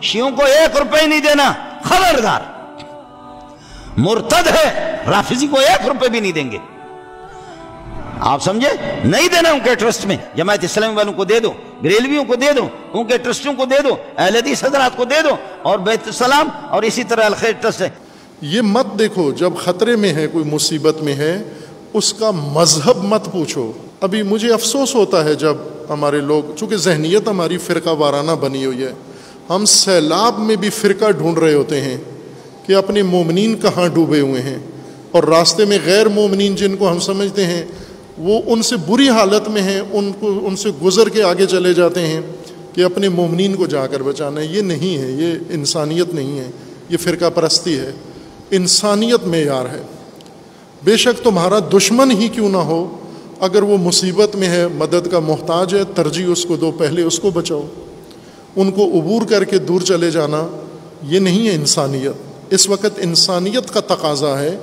شیعوں کو 1 روپے ہی نہیں دینا، خبردار، مرتد ہے، رافضی کو 1 روپے بھی نہیں دیں گے، آپ سمجھے؟ نہیں دینا ان کے ٹرسٹ میں، جماعت اسلامی والوں کو دے دو، بریلویوں کو دے دو، ان کے ٹرسٹوں کو دے دو، اہل حدیث حضرات کو دے دو، اور بیت السلام اور اسی طرح الخیر ٹرسٹ ہے۔ یہ مت دیکھو جب خطرے میں ہے، کوئی مصیبت میں ہے، اس کا مذہب مت پوچھو۔ ابھی مجھے افسوس ہوتا ہے جب ہمارے لوگ، چونکہ ذہنیت ہماری فرقہ وارانہ بنی ہوئی ہے، ہم سیلاب میں بھی فرقہ ڈھونڈ رہے ہوتے ہیں کہ اپنے مومنین کہاں ڈوبے ہوئے ہیں، اور راستے میں غیر مومنین جن کو ہم سمجھتے ہیں وہ ان سے بری حالت میں ہیں، ان سے گزر کے آگے چلے جاتے ہیں کہ اپنے مومنین کو جا کر بچانا ہے۔ یہ نہیں ہے، یہ انسانیت نہیں ہے، یہ فرقہ پرستی ہے۔ انسانیت معیار ہے۔ بے شک تمہارا دشمن ہی کیوں نہ ہو، اگر وہ مصیبت میں ہے، مدد کا محتاج ہے، ترجیح اس کو دو، پہلے اس کو بچاؤ۔ ان کو عبور کر کے دور چلے جانا یہ نہیں ہے انسانیت۔ اس وقت انسانیت کا تقاضا ہے